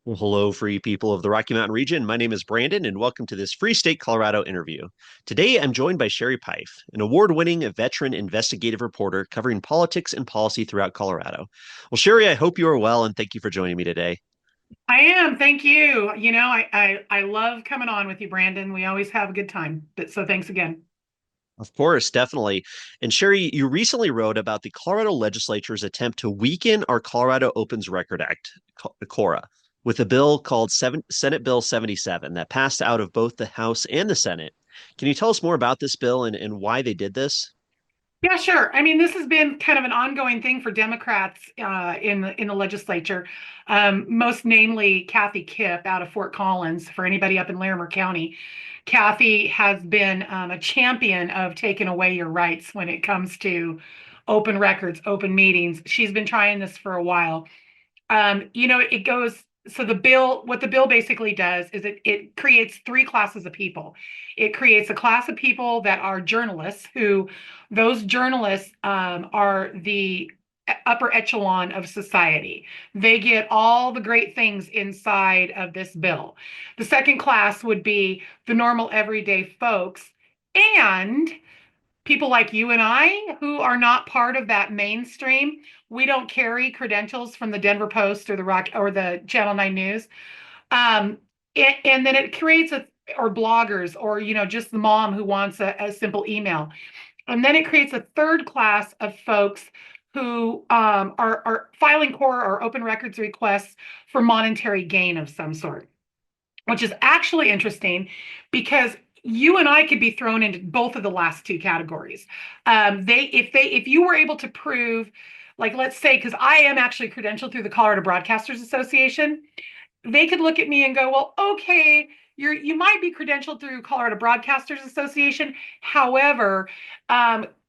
Well, hello, free people of the Rocky Mountain region. My name is Brandon, and welcome to this Free State Colorado interview. Today, I'm joined by Sherrie Peif, an award-winning veteran investigative reporter covering politics and policy throughout Colorado. Well, Sherrie, I hope you are well, and thank you for joining me today. I am. Thank you. I love coming on with you, Brandon. We always have a good time. So thanks again. Of course, definitely. And Sherrie, you recently wrote about the Colorado legislature's attempt to weaken our Colorado Opens Record Act, CORA, with a bill called Senate Bill 77 that passed out of both the House and the Senate. Can you tell us more about this bill and why they did this? Yeah, sure. I mean, this has been kind of an ongoing thing for Democrats in the legislature, most namely Kathy Kipp out of Fort Collins. For anybody up in Larimer County, Kathy has been a champion of taking away your rights when it comes to open records, open meetings. She's been trying this for a while. It goes, so what the bill basically does is it creates three classes of people. It creates a class of people that are journalists, who those journalists are the upper echelon of society. They get all the great things inside of this bill. The second class would be the normal everyday folks. And people like you and I who are not part of that mainstream. We don't carry credentials from the Denver Post or the Rock or the Channel 9 News. Um, and then it creates or bloggers, or just the mom who wants a simple email. And then it creates a third class of folks who are filing CORA or open records requests for monetary gain of some sort, which is actually interesting because you and I could be thrown into both of the last two categories. If you were able to prove, like, let's say, because I am actually credentialed through the Colorado Broadcasters Association, they could look at me and go, well, okay, you might be credentialed through Colorado Broadcasters Association. However,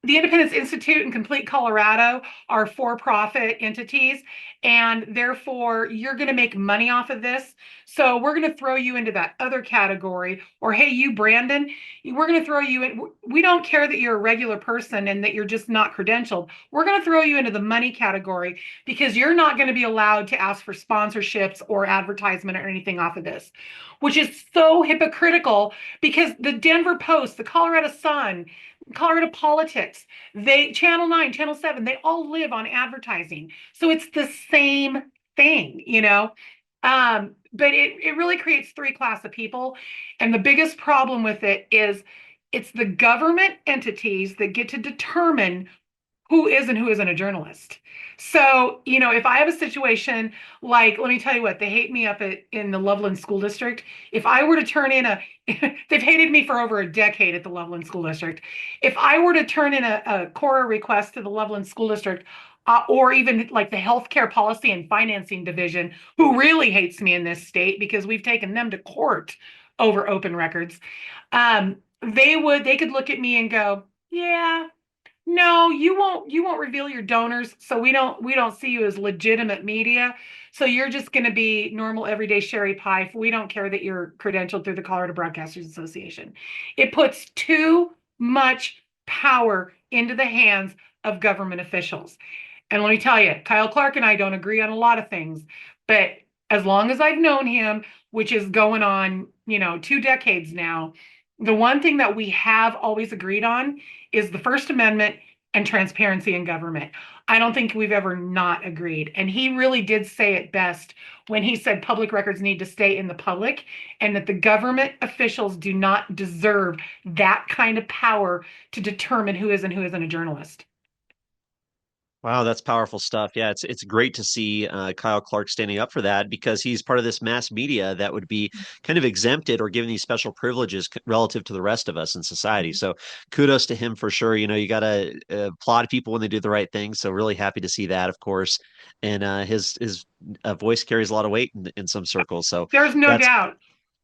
the Independence Institute and Complete Colorado are for-profit entities, and therefore you're going to make money off of this. So we're going to throw you into that other category. Or, hey, you, Brandon, we're going to throw you in. We don't care that you're a regular person and that you're just not credentialed. We're going to throw you into the money category because you're not going to be allowed to ask for sponsorships or advertisement or anything off of this, which is so hypocritical because the Denver Post, the Colorado Sun, Colorado Politics, Channel 9, Channel 7, they all live on advertising. So it's the same thing. But it really creates three class of people. And the biggest problem with it is it's the government entities that get to determine who is and who isn't a journalist. So, if I have a situation like, let me tell you what, they hate me in the Loveland School District. If I were to turn in they've hated me for over a decade at the Loveland School District. If I were to turn in a CORA request to the Loveland School District, or even like the Healthcare Policy and Financing Division, who really hates me in this state because we've taken them to court over open records, they could look at me and go, yeah, no, you won't reveal your donors, so we don't see you as legitimate media. So you're just going to be normal everyday Sherrie Peif. We don't care that you're credentialed through the Colorado Broadcasters Association. It puts too much power into the hands of government officials. And let me tell you, Kyle Clark and I don't agree on a lot of things, but as long as I've known him, which is going on, 2 decades now, the one thing that we have always agreed on is the First Amendment and transparency in government. I don't think we've ever not agreed. And he really did say it best when he said public records need to stay in the public, and that the government officials do not deserve that kind of power to determine who is and who isn't a journalist. Wow, that's powerful stuff. Yeah, it's great to see Kyle Clark standing up for that because he's part of this mass media that would be kind of exempted or given these special privileges relative to the rest of us in society. So kudos to him for sure. You got to applaud people when they do the right thing. So really happy to see that, of course. And his voice carries a lot of weight in some circles. So There's no that's doubt.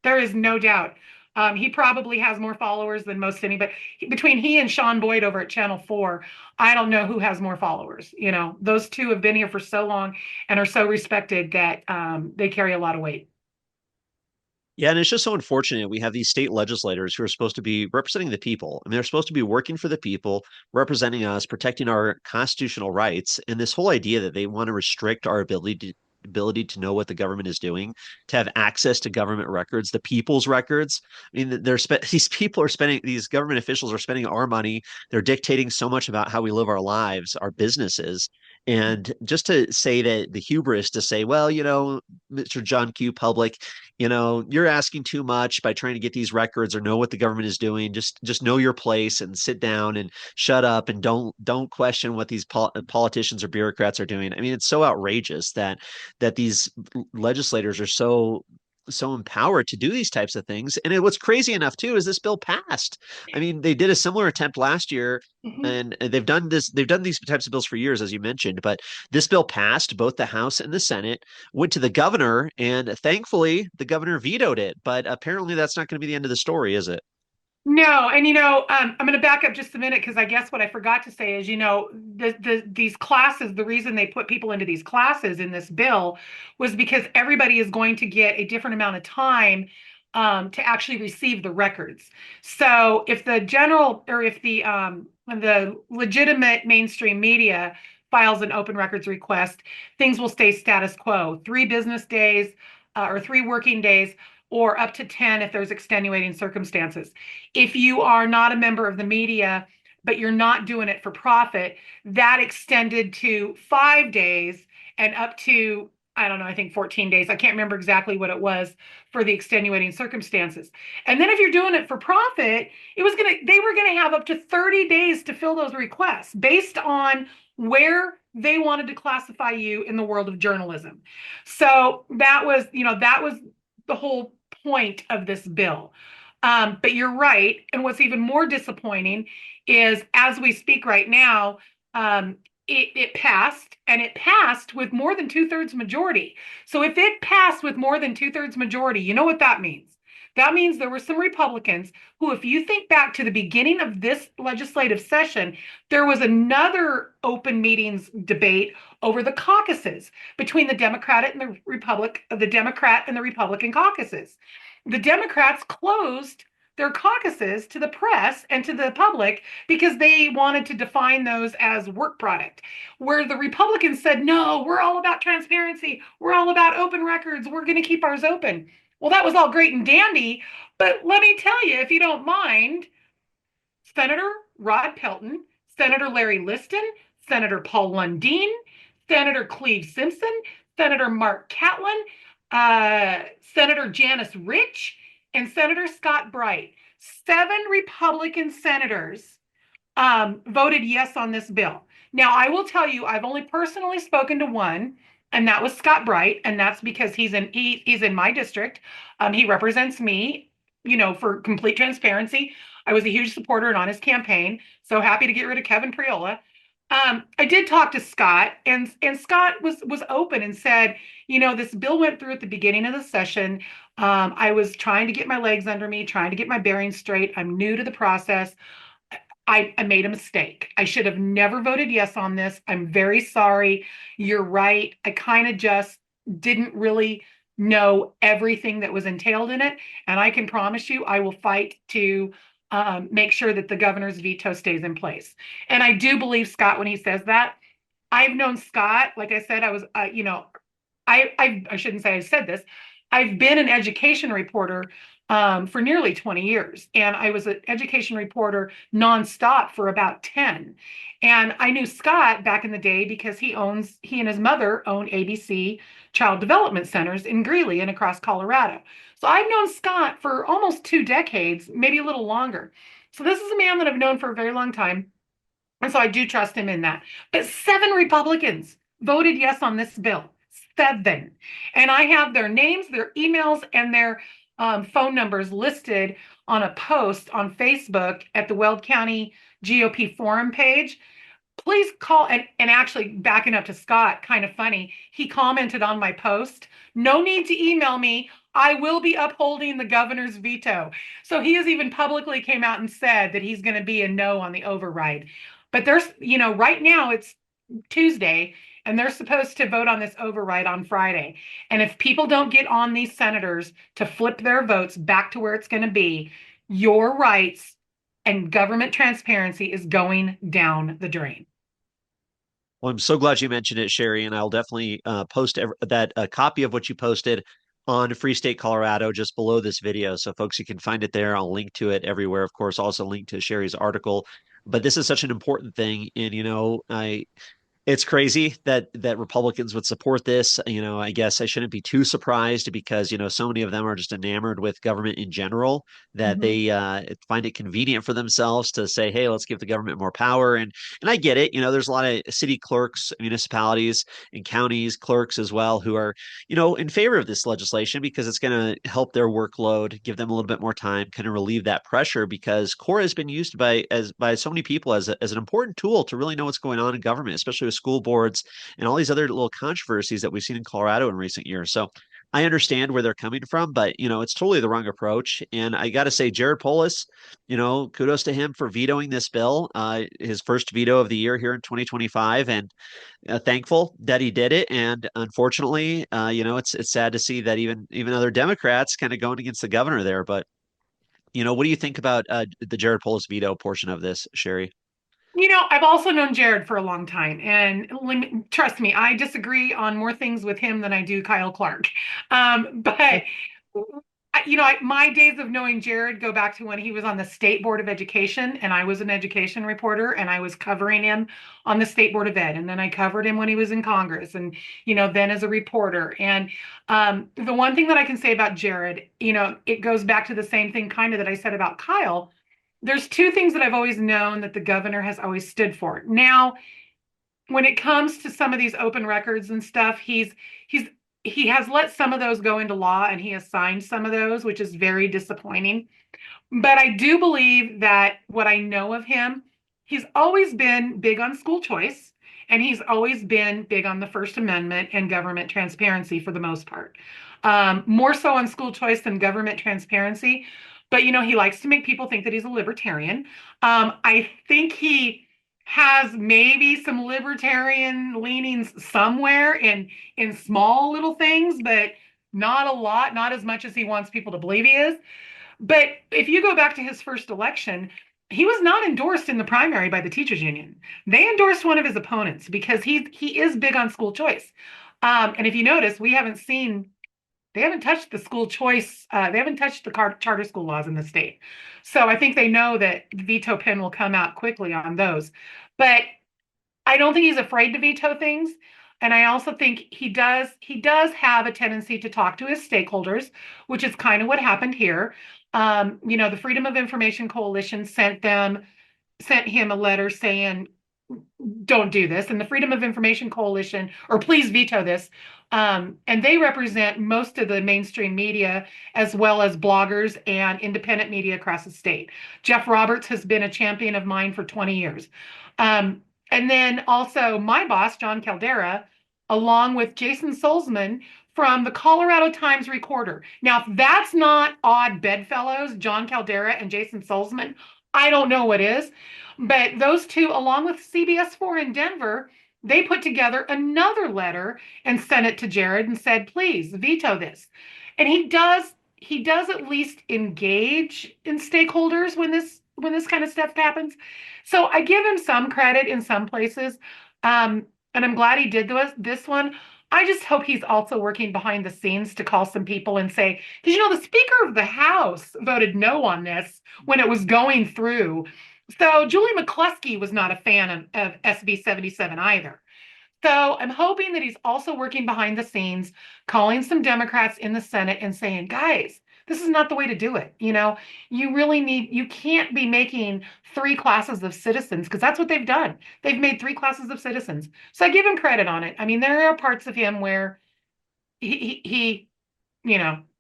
There is no doubt. He probably has more followers than most anybody. Between he and Sean Boyd over at Channel 4, I don't know who has more followers. Those two have been here for so long and are so respected that they carry a lot of weight. Yeah, and it's just so unfortunate. We have these state legislators who are supposed to be representing the people. I mean, they're supposed to be working for the people, representing us, protecting our constitutional rights. And this whole idea that they want to restrict our ability ability to know what the government is doing, to have access to government records, the people's records. I mean, these people are spending, these government officials are spending our money. They're dictating so much about how we live our lives, our businesses. And just to say that the hubris to say, well, Mr. John Q. Public, you're asking too much by trying to get these records or know what the government is doing. Just know your place and sit down and shut up and don't question what these politicians or bureaucrats are doing. I mean, it's so outrageous that these legislators are so empowered to do these types of things. And what's crazy enough too is this bill passed. I mean, they did a similar attempt last year, Mhm. and they've done these types of bills for years, as you mentioned, but this bill passed both the House and the Senate, went to the governor, and thankfully the governor vetoed it. But apparently that's not going to be the end of the story, is it? No, and I'm going to back up just a minute because I guess what I forgot to say is, these classes, the reason they put people into these classes in this bill was because everybody is going to get a different amount of time to actually receive the records. So if the general or if the legitimate mainstream media files an open records request, things will stay status quo, 3 business days or 3 working days, or up to 10 if there's extenuating circumstances. If you are not a member of the media, but you're not doing it for profit, that extended to 5 days and up to, I don't know, I think 14 days. I can't remember exactly what it was for the extenuating circumstances. And then if you're doing it for profit, they were gonna have up to 30 days to fill those requests based on where they wanted to classify you in the world of journalism. So that was the whole point of this bill. But you're right. And what's even more disappointing is as we speak right now, it passed, and it passed with more than 2/3 majority. So if it passed with more than 2/3 majority, you know what that means? That means there were some Republicans who, if you think back to the beginning of this legislative session, there was another open meetings debate over the caucuses between the Democrat and the Republican caucuses. The Democrats closed their caucuses to the press and to the public because they wanted to define those as work product. Where the Republicans said, no, we're all about transparency. We're all about open records. We're going to keep ours open. Well, that was all great and dandy. But let me tell you, if you don't mind, Senator Rod Pelton, Senator Larry Liston, Senator Paul Lundeen, Senator Cleve Simpson, Senator Mark Catlin, Senator Janice Rich, and Senator Scott Bright. 7 Republican senators voted yes on this bill. Now, I will tell you, I've only personally spoken to one, and that was Scott Bright, and that's because he's in my district. He represents me, for complete transparency. I was a huge supporter and on his campaign. So happy to get rid of Kevin Priola. I did talk to Scott, and Scott was open and said, this bill went through at the beginning of the session. I was trying to get my legs under me, trying to get my bearings straight. I'm new to the process. I made a mistake. I should have never voted yes on this. I'm very sorry. You're right. I kind of just didn't really know everything that was entailed in it. And I can promise you, I will fight to make sure that the governor's veto stays in place. And I do believe Scott when he says that. I've known Scott, like I said, I was, I shouldn't say I said this. I've been an education reporter for nearly 20 years, and I was an education reporter nonstop for about 10. And I knew Scott back in the day because he and his mother own ABC Child Development Centers in Greeley and across Colorado. So I've known Scott for almost 2 decades, maybe a little longer. So this is a man that I've known for a very long time. And so I do trust him in that. But 7 Republicans voted yes on this bill. 7. And I have their names, their emails, and their phone numbers listed on a post on Facebook at the Weld County GOP forum page. Please call, and actually backing up to Scott, kind of funny, he commented on my post, no need to email me. I will be upholding the governor's veto. So he has even publicly came out and said that he's going to be a no on the override. But right now it's Tuesday, and they're supposed to vote on this override on Friday. And if people don't get on these senators to flip their votes back to where it's going to be, your rights and government transparency is going down the drain. Well, I'm so glad you mentioned it, Sherry, and I'll definitely post that a copy of what you posted on Free State, Colorado, just below this video. So, folks, you can find it there. I'll link to it everywhere. Of course, also link to Sherry's article. But this is such an important thing, and it's crazy that Republicans would support this. I guess I shouldn't be too surprised because, so many of them are just enamored with government in general that Mhm. they find it convenient for themselves to say, "Hey, let's give the government more power." And I get it. There's a lot of city clerks, municipalities, and counties clerks as well who are, in favor of this legislation because it's going to help their workload, give them a little bit more time, kind of relieve that pressure because CORA has been used by so many people as an important tool to really know what's going on in government, especially with school boards and all these other little controversies that we've seen in Colorado in recent years. So I understand where they're coming from, but it's totally the wrong approach. And I got to say, Jared Polis, kudos to him for vetoing this bill, his first veto of the year here in 2025, and thankful that he did it. And unfortunately, it's sad to see that even other Democrats kind of going against the governor there. But what do you think about the Jared Polis veto portion of this, Sherry? I've also known Jared for a long time, and trust me, I disagree on more things with him than I do Kyle Clark. But my days of knowing Jared go back to when he was on the State Board of Education, and I was an education reporter, and I was covering him on the State Board of Ed, and then I covered him when he was in Congress, and then as a reporter. And the one thing that I can say about Jared, it goes back to the same thing kind of that I said about Kyle. There's two things that I've always known that the governor has always stood for. Now, when it comes to some of these open records and stuff, he's he has let some of those go into law and he has signed some of those, which is very disappointing. But I do believe that what I know of him, he's always been big on school choice and he's always been big on the First Amendment and government transparency for the most part. More so on school choice than government transparency. But, he likes to make people think that he's a libertarian. I think he has maybe some libertarian leanings somewhere in small little things, but not a lot, not as much as he wants people to believe he is. But if you go back to his first election, he was not endorsed in the primary by the teachers union. They endorsed one of his opponents because he is big on school choice. And if you notice, they haven't touched the school choice. They haven't touched the charter school laws in the state. So I think they know that the veto pen will come out quickly on those. But I don't think he's afraid to veto things. And I also think he does have a tendency to talk to his stakeholders, which is kind of what happened here. The Freedom of Information Coalition sent him a letter saying, don't do this. And the Freedom of Information Coalition, or please veto this. And they represent most of the mainstream media, as well as bloggers and independent media across the state. Jeff Roberts has been a champion of mine for 20 years. And then also my boss, John Caldera, along with Jason Solzman from the Colorado Times Recorder. Now, if that's not odd bedfellows, John Caldera and Jason Solzman, I don't know what is. But those two, along with CBS4 in Denver, they put together another letter and sent it to Jared and said, please veto this. And he does at least engage in stakeholders when this kind of stuff happens. So I give him some credit in some places. And I'm glad he did this one. I just hope he's also working behind the scenes to call some people and say, because the Speaker of the House voted no on this when it was going through. So Julie McCluskey was not a fan of SB 77 either. So I'm hoping that he's also working behind the scenes, calling some Democrats in the Senate and saying, guys, this is not the way to do it. You can't be making three classes of citizens because that's what they've done. They've made three classes of citizens. So I give him credit on it. I mean, there are parts of him where he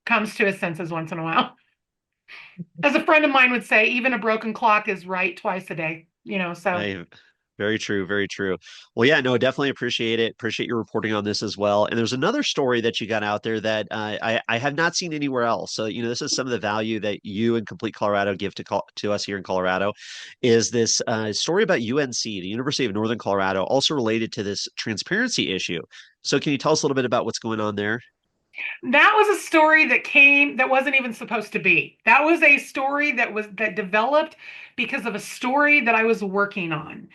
comes to his senses once in a while. As a friend of mine would say, even a broken clock is right twice a day. I Very true, very true. Well, yeah, no, definitely appreciate it. Appreciate your reporting on this as well. And there's another story that you got out there that I have not seen anywhere else. So, this is some of the value that you and Complete Colorado give to us here in Colorado. Is this story about UNC, the University of Northern Colorado, also related to this transparency issue? So, can you tell us a little bit about what's going on there? That was a story that wasn't even supposed to be. That was a story that developed because of a story that I was working on.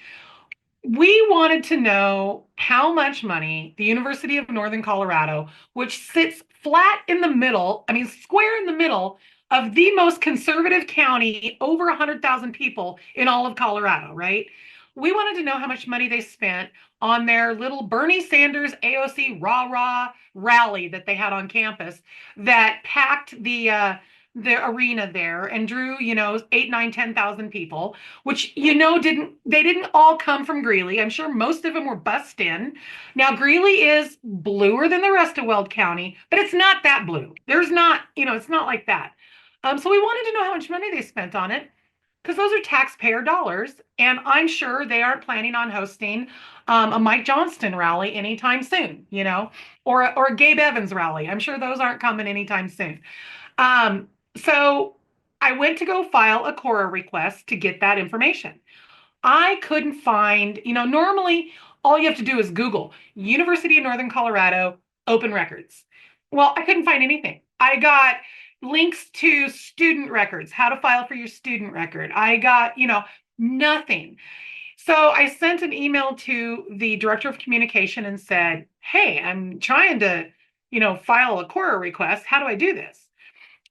We wanted to know how much money the University of Northern Colorado, which sits flat in the middle, I mean, square in the middle of the most conservative county, over 100,000 people in all of Colorado, right? We wanted to know how much money they spent on their little Bernie Sanders AOC rah rah rally that they had on campus that packed the arena there and drew, 8, 9, 10,000 people, which didn't all come from Greeley. I'm sure most of them were bussed in. Now Greeley is bluer than the rest of Weld County, but it's not that blue. There's not, it's not like that. So we wanted to know how much money they spent on it because those are taxpayer dollars, and I'm sure they aren't planning on hosting a Mike Johnston rally anytime soon, or a Gabe Evans rally. I'm sure those aren't coming anytime soon. So I went to go file a CORA request to get that information. I couldn't find, normally all you have to do is Google University of Northern Colorado open records. Well, I couldn't find anything. I got links to student records, how to file for your student record. I got, nothing. So I sent an email to the director of communication and said, "Hey, I'm trying to, file a CORA request. How do I do this?"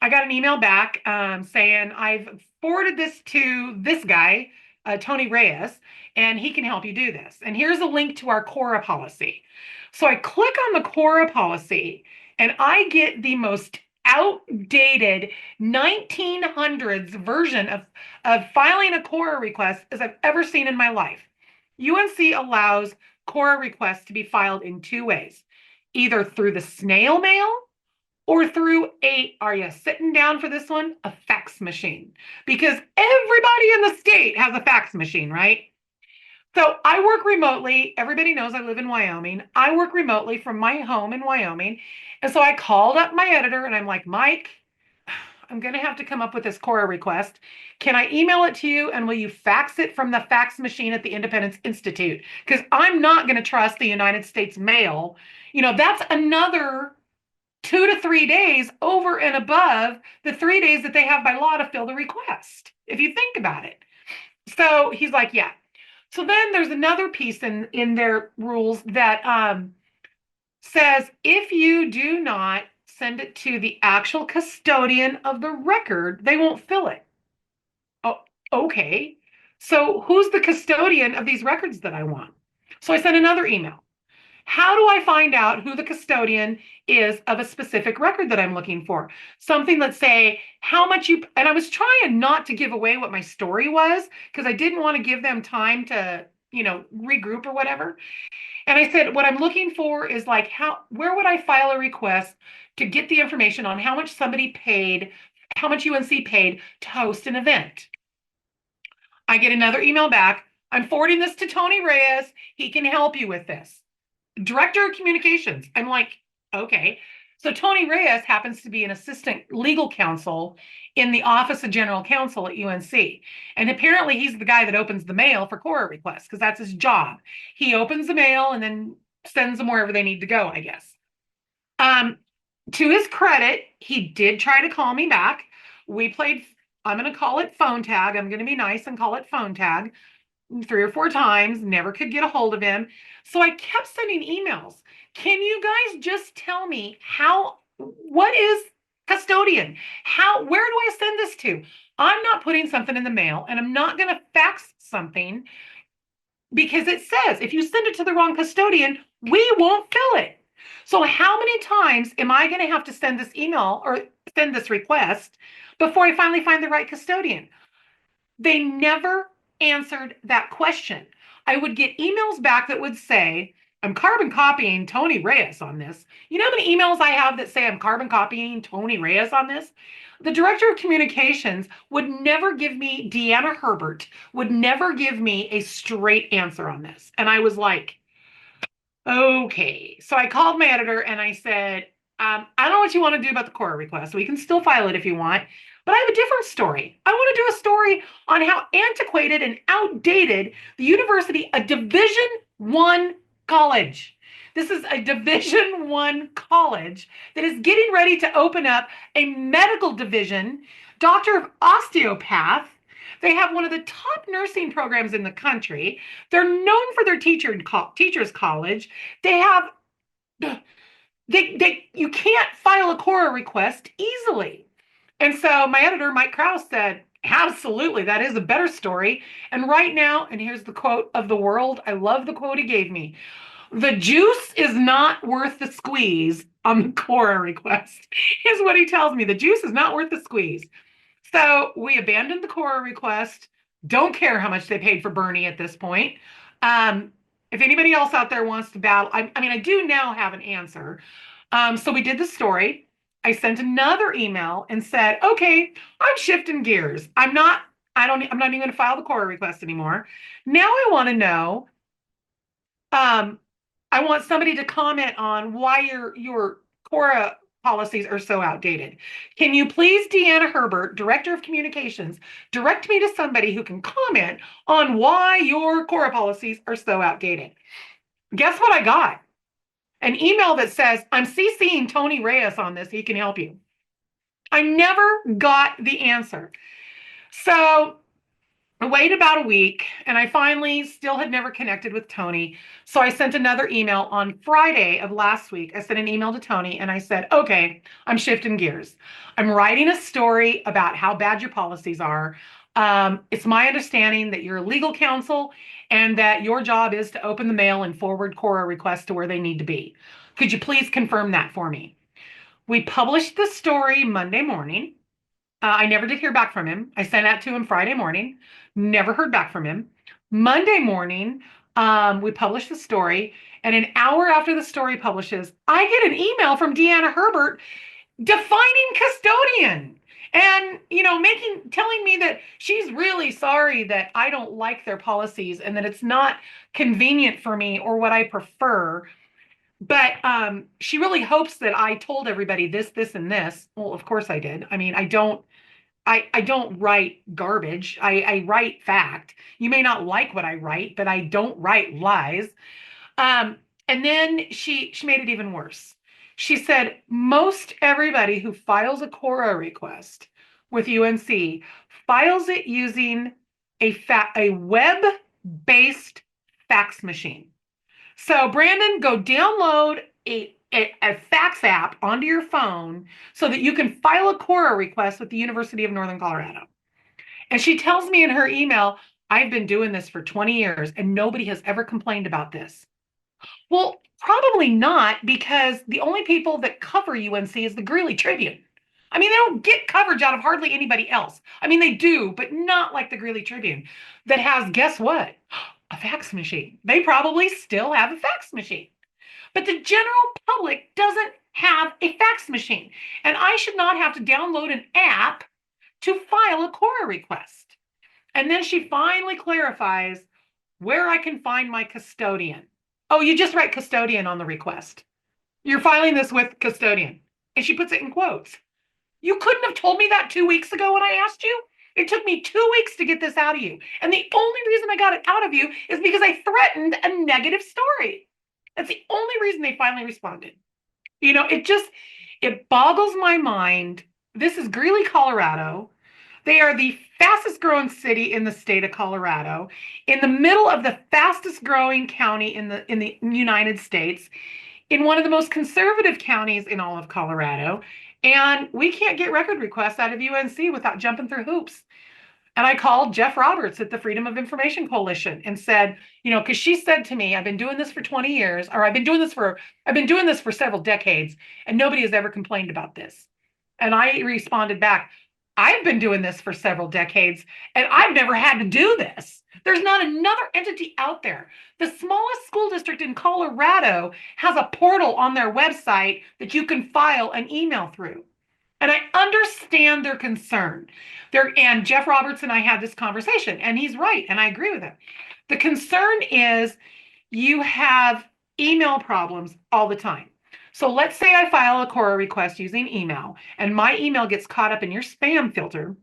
I got an email back saying, "I've forwarded this to this guy, Tony Reyes, and he can help you do this. And here's a link to our CORA policy." So I click on the CORA policy and I get the most outdated 1900s version of filing a CORA request as I've ever seen in my life. UNC allows CORA requests to be filed in two ways, either through the snail mail or through are you sitting down for this one? A fax machine. Because everybody in the state has a fax machine, right? So I work remotely. Everybody knows I live in Wyoming. I work remotely from my home in Wyoming. And so I called up my editor and I'm like, "Mike, I'm going to have to come up with this CORA request. Can I email it to you and will you fax it from the fax machine at the Independence Institute? Because I'm not going to trust the United States mail. That's another 2 to 3 days over and above the 3 days that they have by law to fill the request, if you think about it." So he's like, "Yeah." So then there's another piece in their rules that says if you do not send it to the actual custodian of the record, they won't fill it. Oh, okay. So who's the custodian of these records that I want? So I sent another email. How do I find out who the custodian is of a specific record that I'm looking for? Something, let's say, how much and I was trying not to give away what my story was because I didn't want to give them time to, regroup or whatever. And I said, what I'm looking for is like, where would I file a request to get the information on how much somebody paid, how much UNC paid to host an event? I get another email back. "I'm forwarding this to Tony Reyes. He can help you with this." Director of communications. I'm like, okay. So Tony Reyes happens to be an assistant legal counsel in the office of general counsel at UNC. And apparently he's the guy that opens the mail for CORA requests because that's his job. He opens the mail and then sends them wherever they need to go, I guess. Um, to his credit, he did try to call me back. We played, I'm going to call it phone tag. I'm going to be nice and call it phone tag 3 or 4 times, never could get a hold of him. So I kept sending emails. "Can you guys just tell me what is custodian? Where do I send this to? I'm not putting something in the mail and I'm not going to fax something because it says if you send it to the wrong custodian, we won't fill it. So how many times am I going to have to send this email or send this request before I finally find the right custodian?" They never answered that question. I would get emails back that would say, "I'm carbon copying Tony Reyes on this." You know how many emails I have that say I'm carbon copying Tony Reyes on this? The director of communications would never give me, Deanna Herbert would never give me a straight answer on this. And I was like, okay. So I called my editor and I said, "I don't know what you want to do about the CORA request. We can still file it if you want. But I have a different story. I want to do a story on how antiquated and outdated the university, a Division I college. This is a Division I college that is getting ready to open up a medical division, doctor of osteopath, They have one of the top nursing programs in the country. They're known for their teachers college. They have they you can't file a CORA request easily. And so my editor, Mike Krause, said, absolutely, that is a better story. And right now, and here's the quote of the world. I love the quote he gave me. The juice is not worth the squeeze on the CORA request, is what he tells me. The juice is not worth the squeeze. So we abandoned the CORA request. Don't care how much they paid for Bernie at this point. If anybody else out there wants to battle, I mean, I do now have an answer. So we did the story. I sent another email and said, okay, I'm shifting gears. I'm not even going to file the CORA request anymore. Now I want to know, um, I want somebody to comment on why your CORA policies are so outdated. Can you please, Deanna Herbert, Director of Communications, direct me to somebody who can comment on why your CORA policies are so outdated? Guess what I got? An email that says, I'm CCing Tony Reyes on this. He can help you. I never got the answer. So I waited about a week and I finally still had never connected with Tony. So I sent another email on Friday of last week. I sent an email to Tony and I said, okay, I'm shifting gears. I'm writing a story about how bad your policies are. It's my understanding that you're a legal counsel and that your job is to open the mail and forward CORA requests to where they need to be. Could you please confirm that for me? We published the story Monday morning. I never did hear back from him. I sent that to him Friday morning, never heard back from him. Monday morning, we published the story, and an hour after the story publishes, I get an email from Deanna Herbert defining custodian and telling me that she's really sorry that I don't like their policies and that it's not convenient for me or what I prefer. But she really hopes that I told everybody this, and this. Well, of course I did. I mean, I don't write garbage. I write fact. You may not like what I write, but I don't write lies. And then she made it even worse. She said most everybody who files a CORA request with UNC files it using a web-based fax machine. So Brandon, go download a fax app onto your phone so that you can file a CORA request with the University of Northern Colorado. And she tells me in her email, I've been doing this for 20 years and nobody has ever complained about this. Well, probably not, because the only people that cover UNC is the Greeley Tribune. I mean, they don't get coverage out of hardly anybody else. I mean, they do, but not like the Greeley Tribune that has, guess what? A fax machine. They probably still have a fax machine. But the general public doesn't have a fax machine. And I should not have to download an app to file a CORA request. And then she finally clarifies where I can find my custodian. Oh, you just write custodian on the request. You're filing this with custodian. And she puts it in quotes. You couldn't have told me that 2 weeks ago when I asked you? It took me 2 weeks to get this out of you. And the only reason I got it out of you is because I threatened a negative story. That's the only reason they finally responded. It boggles my mind. This is Greeley, Colorado. They are the fastest growing city in the state of Colorado, in the middle of the fastest growing county in the United States, in one of the most conservative counties in all of Colorado. And we can't get record requests out of UNC without jumping through hoops. And I called Jeff Roberts at the Freedom of Information Coalition and said, because she said to me, I've been doing this for 20 years, or I've been doing this for several decades, and nobody has ever complained about this. And I responded back, I've been doing this for several decades, and I've never had to do this. There's not another entity out there. The smallest school district in Colorado has a portal on their website that you can file an email through. And I understand their concern. And Jeff Roberts and I had this conversation, and he's right, and I agree with him. The concern is you have email problems all the time. So let's say I file a CORA request using email, and my email gets caught up in your spam filter.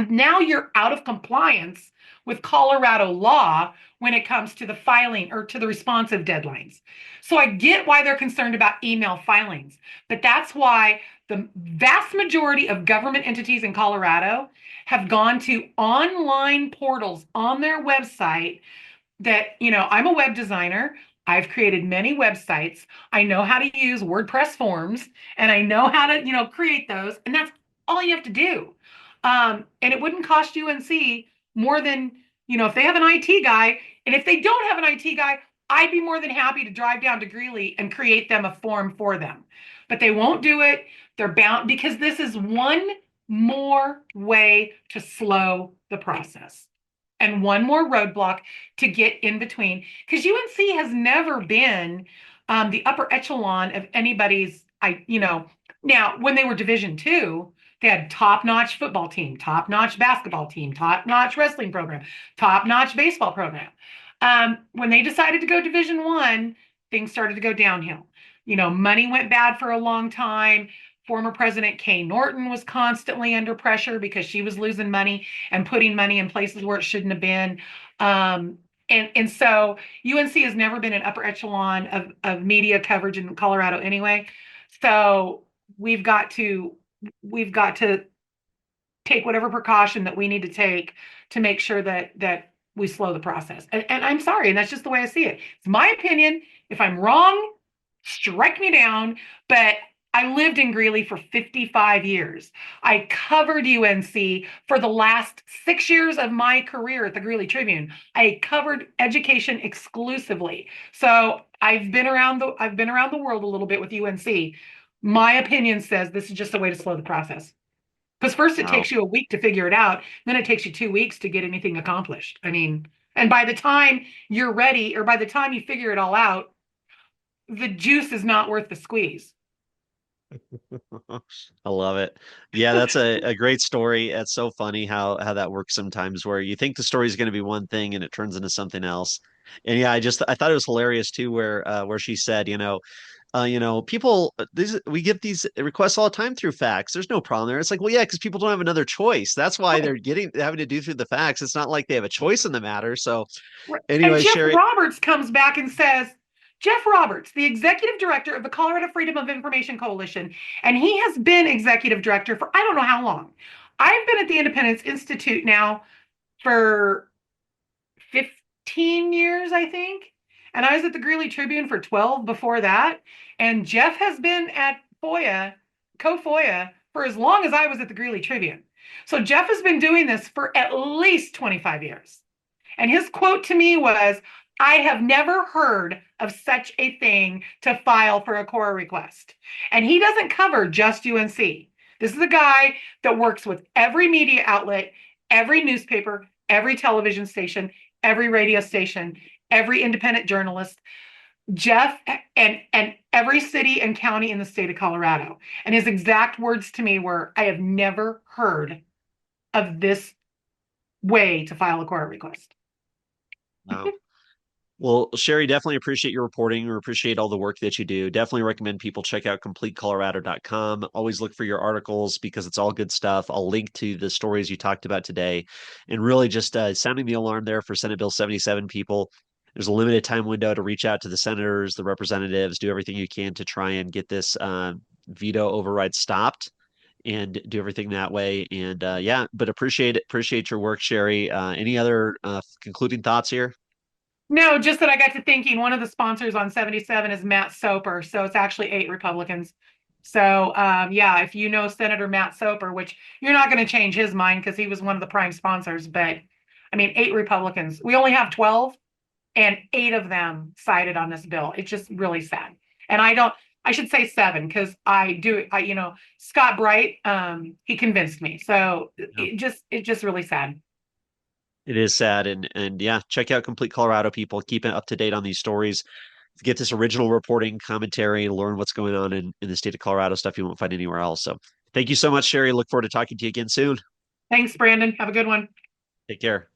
Now you're out of compliance with Colorado law when it comes to the filing or to the responsive deadlines. So I get why they're concerned about email filings, but that's why The vast majority of government entities in Colorado have gone to online portals on their website that, I'm a web designer. I've created many websites. I know how to use WordPress forms and I know how to, create those. And that's all you have to do. And it wouldn't cost UNC more than, if they have an IT guy, and if they don't have an IT guy, I'd be more than happy to drive down to Greeley and create them a form for them. But they won't do it. They're bound because this is one more way to slow the process and one more roadblock to get in between. Because UNC has never been the upper echelon of anybody's, now when they were Division II, they had top-notch football team, top-notch basketball team, top-notch wrestling program, top-notch baseball program. When they decided to go Division I, things started to go downhill. Money went bad for a long time. Former President Kay Norton was constantly under pressure because she was losing money and putting money in places where it shouldn't have been. And so UNC has never been an upper echelon of media coverage in Colorado anyway. So we've got to take whatever precaution that we need to take to make sure that we slow the process. And I'm sorry, and that's just the way I see it. It's my opinion. If I'm wrong, strike me down. But I lived in Greeley for 55 years. I covered UNC for the last 6 years of my career at the Greeley Tribune. I covered education exclusively. So I've been around the world a little bit with UNC. My opinion says this is just a way to slow the process. Because first it Wow. takes you a week to figure it out, then it takes you 2 weeks to get anything accomplished. I mean, and by the time you're ready, or by the time you figure it all out, the juice is not worth the squeeze. I love it. Yeah, that's a great story. It's so funny how that works sometimes where you think the story is going to be one thing and it turns into something else. And yeah, I thought it was hilarious too where she said, people we get these requests all the time through fax. There's no problem there. It's like, well, yeah, because people don't have another choice. That's why they're having to do through the fax. It's not like they have a choice in the matter. So And anyway, Jeff Sherrie, Roberts comes back and says, Jeff Roberts, the executive director of the Colorado Freedom of Information Coalition, and he has been executive director for I don't know how long. I've been at the Independence Institute now for 15 years, I think. And I was at the Greeley Tribune for 12 before that. And Jeff has been at FOIA, co-FOIA, for as long as I was at the Greeley Tribune. So Jeff has been doing this for at least 25 years. And his quote to me was, I have never heard of such a thing to file for a CORA request. And he doesn't cover just UNC. This is a guy that works with every media outlet, every newspaper, every television station, every radio station, every independent journalist, Jeff, and every city and county in the state of Colorado. And his exact words to me were, I have never heard of this way to file a CORA request. wow. Well, Sherrie, definitely appreciate your reporting or appreciate all the work that you do. Definitely recommend people check out completecolorado.com. Always look for your articles because it's all good stuff. I'll link to the stories you talked about today and really just sounding the alarm there for Senate Bill 77 people. There's a limited time window to reach out to the senators, the representatives, do everything you can to try and get this veto override stopped and do everything that way. And yeah, but appreciate your work, Sherrie. Any other concluding thoughts here? No, just that I got to thinking one of the sponsors on 77 is Matt Soper. So it's actually 8 Republicans. So yeah, if you know Senator Matt Soper, which you're not going to change his mind because he was one of the prime sponsors, but I mean, 8 Republicans. We only have 12, and 8 of them sided on this bill. It's just really sad. And I should say 7 because Scott Bright, he convinced me. So it's just really sad. It is sad, and yeah, check out Complete Colorado, people. Keep it up to date on these stories. Get this original reporting, commentary, and learn what's going on in the state of Colorado, stuff you won't find anywhere else. So thank you so much, Sherrie. Look forward to talking to you again soon. Thanks, Brandon. Have a good one. Take care.